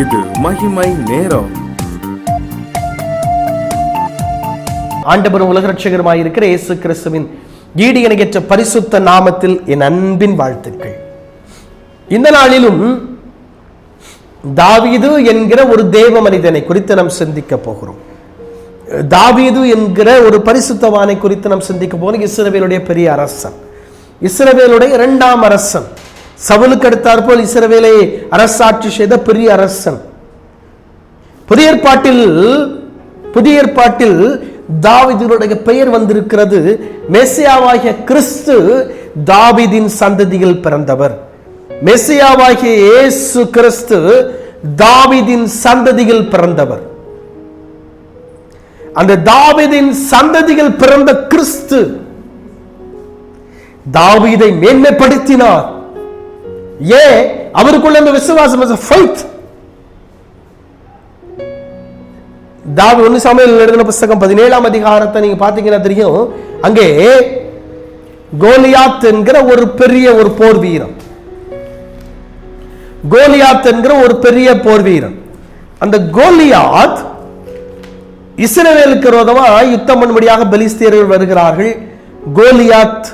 இது மகிமை நேரம். ஆண்டவரும் உலக ரட்சகருமாய் இருக்கிற இயேசு கிறிஸ்துவின் ஈடு இணையற்ற பரிசுத்த நாமத்தில் என் அன்பின் வாழ்த்துக்கள். இந்த நாளிலும் தாவீது என்கிற ஒரு தேவ மனிதனை குறித்து நாம் சிந்திக்க போகிறோம். தாவீது என்கிற ஒரு பரிசுத்தவானை குறித்து நாம் சிந்திக்க போகிறோம். இஸ்ரவேலுடைய பெரிய அரசன், இஸ்ரவேலுடைய இரண்டாம் அரசன், சவுலுக்கு அடுத்தாற்போல் இஸ்ரவேலை அரசாட்சி செய்த பெரிய அரசன். புதிய ஏற்பாட்டில் தாவீதுடைய பெயர் வந்திருக்கிறது. மெசியாவாகிய கிறிஸ்து தாவீதின் சந்ததியில் பிறந்தவர். மெசியாவாகிய இயேசு கிறிஸ்து தாவீதின் சந்ததியில் பிறந்தவர். அந்த தாவீதின் சந்ததியில் பிறந்த கிறிஸ்து தாவீதை மேன்மைப்படுத்தினார். அவருக்குள்ள இந்த விசுவாசம், தாவீது 1 சாமுவேல் எழுதின புத்தகம் 17ஆம் அதிகாரத்தை நீங்க பாத்தீங்கன்னா தெரியும். அங்கே கோலியாத் என்கிற ஒரு பெரிய ஒரு போர் வீரன், கோலியாத் என்கிற ஒரு பெரிய போர் வீரன். அந்த கோலியாத் இஸ்ரவேலுக்கு விரோதமாக யுத்தம் பண்ணும்படியாக பெலிஸ்தியர்கள் வருகிறார்கள். கோலியாத்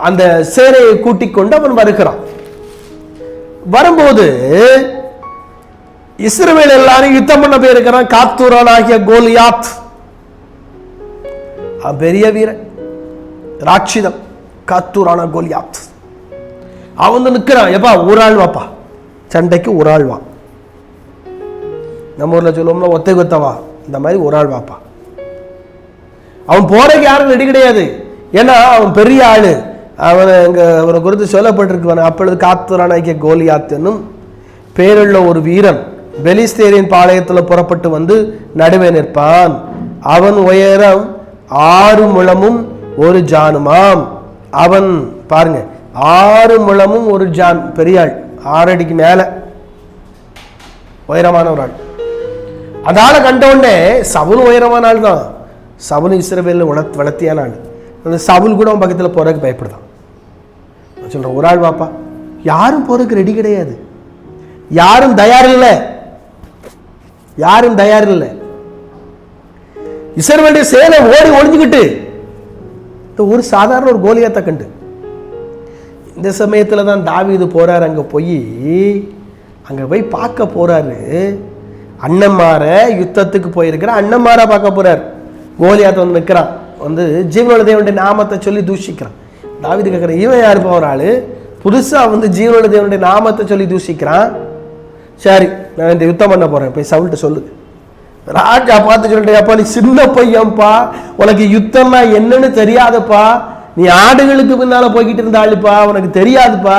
அந்த சேனையை கூட்டிக் கொண்டு அவன் வருகிறான். வரும்போது இஸ்ரவேல் எல்லாரும் யுத்தம் பண்ண போயிருக்கிறான். காத்தூரான் ஆகிய கோலியாத் பெரிய வீரன், ராட்சிதம். காத்தூரான கோலியாத் அவன் நிற்கிறான். எப்பா ஒரு ஆள் வாப்பா, சண்டைக்கு ஒரு ஆள் வா. நம்ம ஊர்ல சொல்லுவோம்னா ஒத்தை கொத்தவா, இந்த மாதிரி ஒரு ஆள் வாப்பா. அவன் போறதுக்கு யாரும் ரெடி கிடையாது. ஏன்னா அவன் பெரிய ஆளு. அவனை குறித்து சொல்லப்பட்டிருக்கு. அப்பொழுது காத்தூரானாகிய கோலியாத் என்னும் பேருள்ள ஒரு வீரன் பெலிஸ்தேரின் பாளையத்தில் புறப்பட்டு வந்து நடுவே நிற்பான். அவன் உயரம் 6 முழமும் 1 ஜானுமாம். அவன் பாருங்க 6 முழமும் 1 ஜான், பெரிய ஆள், 6 அடிக்கு மேல உயரமான ஒரு ஆள். அதனால கண்டோடனே சவுல் உயரமான ஆள் தான். சவுல் இஸ்ரவேல் வளர்த்தியான ஆள். அந்த சவுல் கூட அவன் பக்கத்தில் போறதுக்கு பயப்படுதான். சொல்றேன் ஒரு ஆள் வாப்பா. யாரும் போறதுக்கு ரெடி கிடையாது, யாரும் தயார் இல்லை, யாரும் தயார் இல்லை. இஸ்ரவேலுடைய சேனை ஓடி ஒளிஞ்சுக்கிட்டு ஒரு சாதாரண ஒரு கோலியாத்தை கண்டு. இந்த சமயத்துல தான் தாவீது போறாரு. அங்க போய் பார்க்க போறாரு. அண்ணன்மார யுத்தத்துக்கு போயிருக்கிற அண்ணன்மார பார்க்க போறாரு. கோலியாத்தை வந்து நிற்கிறான். வந்து ஜீவனுள்ள தேவனுடைய நாமத்தை சொல்லி தூஷிக்கிறான். தாவீது கேட்கிற, இவன் யாருப்பா ஒரு ஆளு, புதுசா வந்து ஜீவனுள்ள தேவனுடைய நாமத்தை சொல்லி தூஷிக்கிறான். சரி, நான் இந்த யுத்தம் பண்ண போறேன், போய் சவுல்ட்டு சொல்லு. ராஜா பார்த்து சொல்லிட்டு, அப்பா நீ சின்ன பையன்பா, உனக்கு யுத்தம்னா என்னன்னு தெரியாதுப்பா, நீ ஆடுகளுக்கு பின்னால போய்கிட்டு இருந்த ஆளுப்பா, உனக்கு தெரியாதுப்பா.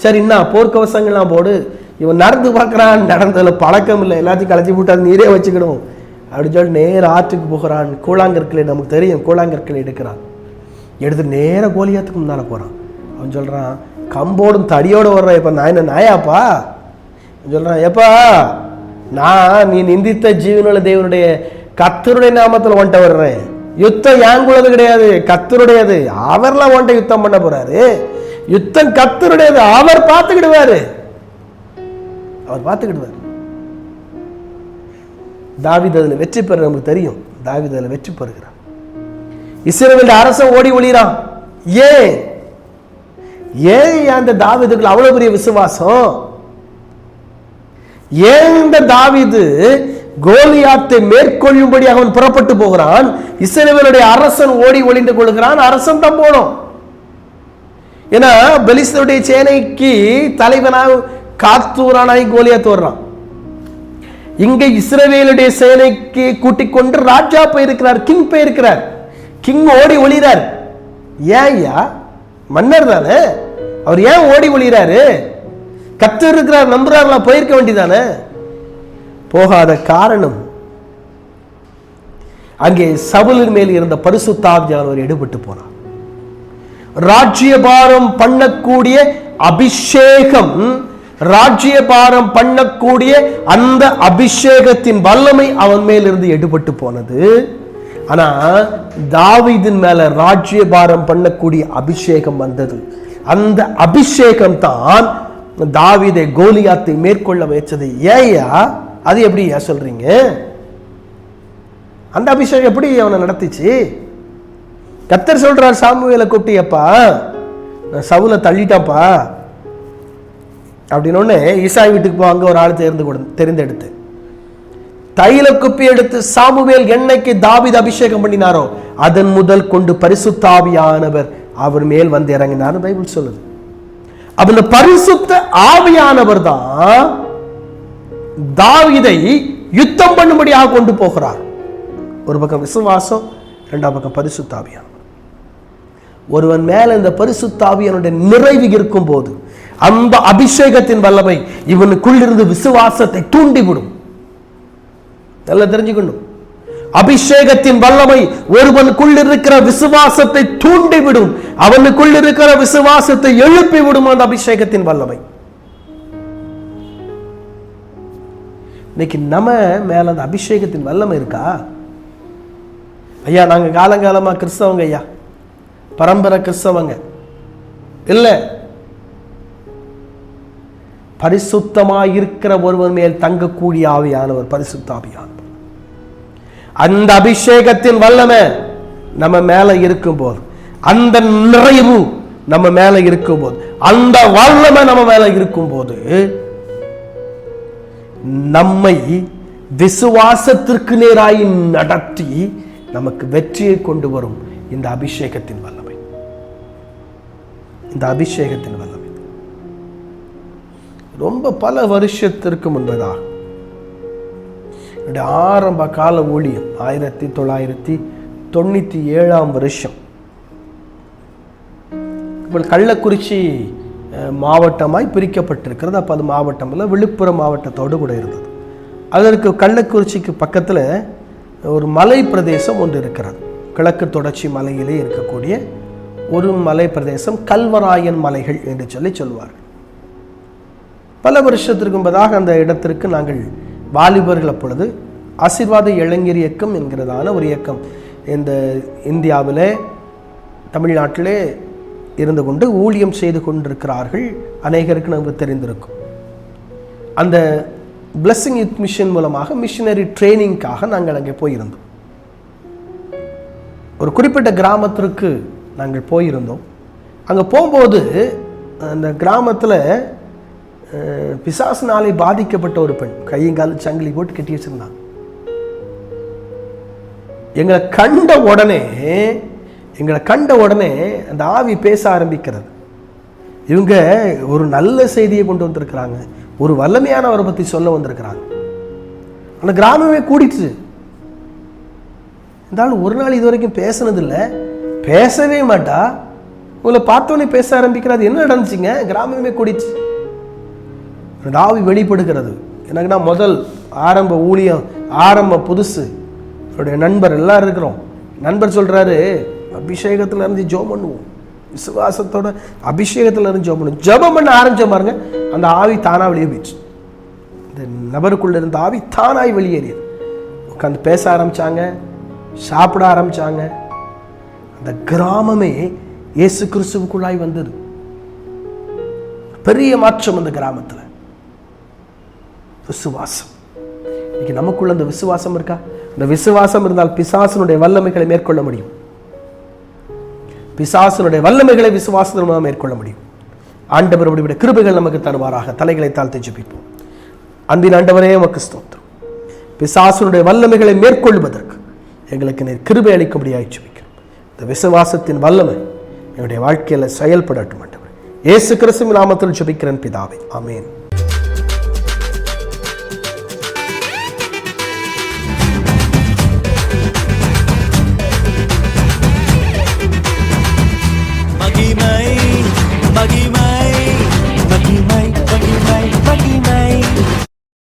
சரி, என்ன போர்க்கவசங்கள்லாம் போடு. இவன் நடந்து பார்க்கறான், நடந்ததுல பழக்கம் இல்லை, எல்லாத்தையும் கலைச்சி போட்டு அது நீரே வச்சுக்கணும் அப்படின்னு சொல்லி நேர ஆற்றுக்கு போகிறான். கூழாங்கற்களை நமக்கு தெரியும், கூழாங்கற்களை எடுக்கிறான். எடுத்து நேர கோலியாத்துக்கு முன்னால போறான். அவன் சொல்றான், கம்போடும் தடியோட வர்றான். இப்ப நான் என்ன நாயாப்பா சொல்றான். எப்பா நான் நீ நிந்தித்த ஜீவனுள்ள தேவனுடைய கர்த்தருடைய நாமத்தில் ஒன்ட்ட வர்றேன். யுத்தம் யாங்குள்ளது கிடையாது, கர்த்தருடையது. அவர்லாம் ஒன்ட்ட யுத்தம் பண்ண போறாரு. யுத்தம் கர்த்தருடையது, அவர் பார்த்துக்கிடுவாரு, அவர் பார்த்துக்கிடுவார். தாவீது அதுல வெற்றி பெற நமக்கு தெரியும். தாவீது அதுல வெற்றி பெறுகிறார். இஸ்ரவேல் அரசன் ஓடி ஒளிறான். ஏன் அந்த தாவீதுக்கு அவ்வளவு பெரிய விசுவாசம்? ஏன் இந்த தாவீது கோலியாத்தை மேற்கொள்ளும்படி அவன் புறப்பட்டு போகிறான்? இஸ்ரவேலுடைய அரசன் ஓடி ஒளிந்து கொள்கிறான். அரசன் தான் போனோம். ஏன்னா பெலிஸ்தருடைய சேனைக்கு தலைவனாக காத்தூரானாய் கோலியாத் வர்றான். இங்க இஸ்ரவேலுடைய சேனைக்கு கூட்டிக் கொண்டு ராஜா போயிருக்கிறார், கிங் போயிருக்கிறார். கிங் ஓடி ஒளிறார். ஏன் மன்னர் தானே, அவர் ஏன் ஓடி ஒளிறாரு? கர்த்தர் இருக்கிறார், நம்புறாங்களா, போயிருக்க வேண்டியதானே. போகாத காரணம் அங்கே சவுலின் மேல் இருந்த பரிசுத்த ஆவியானவர் எடுபட்டு போனார். ராஜ்யபாரம் பண்ணக்கூடிய அபிஷேகம், ராஜ்யபாரம் பண்ணக்கூடிய அந்த அபிஷேகத்தின் வல்லமை அவன் மேல் இருந்து எடுபட்டு போனது. ஆனா தாவீதின் மேல ராஜ்யபாரம் பண்ணக்கூடிய அபிஷேகம் வந்தது. அந்த அபிஷேகம் தான் தாவீதை கோலியாத்தை மேற்கொள்ள வைத்தது. ஏயா அது எப்படி சொல்றீங்க? அந்த அபிஷேகம் எப்படி அவனை நடத்திச்சு? கர்த்தர் சொல்றார் சாமுவேலை கூப்பிட்டியப்பா, நான் சவுலை தள்ளிட்டாப்பா அப்படின்னு ஈசாய் வீட்டுக்கு போ, அங்க ஒரு ஆள் தெரிந்தெடுத்து தைல குப்பி எடுத்து சாமுவேல் எண்ணெய்க்கு தாவீது அபிஷேகம் பண்ணினாரோ அதன் முதல் கொண்டு பரிசுத்த ஆவியானவர் அவர் மேல் வந்து இறங்கினார் பைபிள் சொல்லுது. அப்ப இந்த பரிசுத்த ஆவியானவர் தான் தாவீதை யுத்தம் பண்ணும்படியாக கொண்டு போகிறார். ஒரு பக்கம் விசுவாசம், இரண்டாம் பக்கம் பரிசுத்த ஆவியானவர். ஒருவன் மேல இந்த பரிசுத்த ஆவியானுடைய நிறைவு இருக்கும் போது அந்த அபிஷேகத்தின் வல்லமை இவனுக்குள்ளிருந்து விசுவாசத்தை தூண்டிவிடும். நல்லா தெரிஞ்சுக்கணும், அபிஷேகத்தின் வல்லமை ஒருவனுக்குள் இருக்கிற விசுவாசத்தை தூண்டிவிடும், அவனுக்குள் இருக்கிற விசுவாசத்தை எழுப்பி விடும் அந்த அபிஷேகத்தின் வல்லமை. இன்னைக்கு நம்ம மேல அந்த அபிஷேகத்தின் வல்லமை இருக்கா? ஐயா நாங்க காலங்காலமா கிறிஸ்தவங்க, ஐயா பரம்பரை கிறிஸ்தவங்க இல்ல. பரிசுத்தமாய் இருக்கிற ஒருவன் மேல் தங்கக்கூடிய ஆவியானவர் பரிசுத்த ஆவியானவர். அந்த அபிஷேகத்தின் வல்லமை நம்ம மேல இருக்கும்போது, அந்த நிறைவு நம்ம மேல இருக்கும்போது, அந்த வல்லமை நம்ம மேல இருக்கும்போது நம்மை விசுவாசத்திற்கு நேராய் நடத்தி நமக்கு வெற்றியை கொண்டு வரும் இந்த அபிஷேகத்தின் வல்லமை. இந்த அபிஷேகத்தின் வல்லமை ரொம்ப பல வருஷத்திற்கு முன்பதாக ஆரம்ப கால ஊழியம் 1997 கள்ளக்குறிச்சி மாவட்டமாய் பிரிக்கப்பட்டிருக்கிறது. அப்போ அது மாவட்டம் இல்லை, விழுப்புரம் மாவட்டத்தோடு கூட இருந்தது. அதற்கு கள்ளக்குறிச்சிக்கு பக்கத்தில் ஒரு மலை பிரதேசம் ஒன்று இருக்கிறது. கிழக்கு தொடர்ச்சி மலையிலே இருக்கக்கூடிய ஒரு மலை பிரதேசம் கல்வராயன் மலைகள் என்று சொல்லுவார்கள். பல வருஷத்திற்கு முன்பதாக அந்த இடத்திற்கு நாங்கள் வாலிபர்கள் அப்பொழுது ஆசீர்வாத இளைஞர் இயக்கம் என்கிறதான ஒரு இயக்கம் இந்த இந்தியாவிலே தமிழ்நாட்டிலே இருந்து கொண்டு ஊழியம் செய்து கொண்டிருக்கிறார்கள். அநேகருக்கு நமக்கு தெரிந்திருக்கும். அந்த பிளஸிங் யூத் மிஷன் மூலமாக மிஷனரி ட்ரைனிங்காக நாங்கள் அங்கே போயிருந்தோம். ஒரு குறிப்பிட்ட கிராமத்திற்கு நாங்கள் போயிருந்தோம். அங்கே போகும்போது அந்த கிராமத்தில் பிசாசினாலே பாதிக்கப்பட்ட ஒரு பெண் கையங்கால சங்கிலி போட்டு கட்டி வச்சிருந்தாங்க. எங்களை கண்ட உடனே அந்த ஆவி பேச ஆரம்பிக்கிறது. இவங்க ஒரு நல்ல செய்தியை கொண்டு வந்திருக்கிறாங்க, ஒரு வல்லமையானவரை பற்றி சொல்ல வந்திருக்கிறாங்க. அந்த கிராமமே கூடிச்சு. இருந்தாலும் ஒரு நாள் இது வரைக்கும் பேசினதில்லை, பேசவே மாட்டா. உங்களை பார்த்தோன்னே பேச ஆரம்பிக்கிறது. என்ன நடந்துச்சுங்க? கிராமமே கூடிச்சு. ஆவி வெளிப்படுகிறது. எனக்குன்னா முதல் ஆரம்ப ஊழியம், ஆரம்ப புதுசு. என்னுடைய நண்பர் எல்லாரும் இருக்கிறோம். நண்பர் சொல்றாரு, அபிஷேகத்தில் இருந்து ஜெபம் பண்ணுவோம், விசுவாசத்தோட அபிஷேகத்தில் இருந்து ஜெபம் பண்ணுவோம். ஜெபம் பண்ண ஆரம்பிச்ச பாருங்க, அந்த ஆவி தானா வெளியே போயிடுச்சு. இந்த நபருக்குள்ள இருந்த ஆவி தானாய் வெளியேறியது. உட்காந்து பேச ஆரம்பிச்சாங்க, சாப்பிட ஆரம்பிச்சாங்க. அந்த கிராமமே இயேசு கிறிஸ்துவுக்குள்ளாய் வந்தது. பெரிய மாற்றம் அந்த கிராமத்தில். விசுவாசம். இன்னைக்கு நமக்குள்ள அந்த விசுவாசம் இருக்கா? இந்த விசுவாசம் இருந்தால் பிசாசனுடைய வல்லமைகளை மேற்கொள்ள முடியும். பிசாசனுடைய வல்லமைகளை விசுவாசத்தின் மூலம் மேற்கொள்ள முடியும். ஆண்டவர் அப்படிப்பட்ட கிருபைகள் நமக்கு தருவாராக. தலைகளை தாழ்த்தி ஜெபிப்போம். அன்பின் ஆண்டவரே உமக்கு ஸ்தோத்திரம். பிசாசனுடைய வல்லமைகளை மேற்கொள்வதற்கு எங்களுக்கு நீர் கிருபை அளிக்கும்படியாக ஜெபிக்கிறோம். இந்த விசுவாசத்தின் வல்லமை என்னுடைய வாழ்க்கையில் செயல்படட்டும் ஆண்டவரே. இயேசு கிறிஸ்துவின் நாமத்தில் ஜெபிக்கிறேன் பிதாவே, ஆமென்.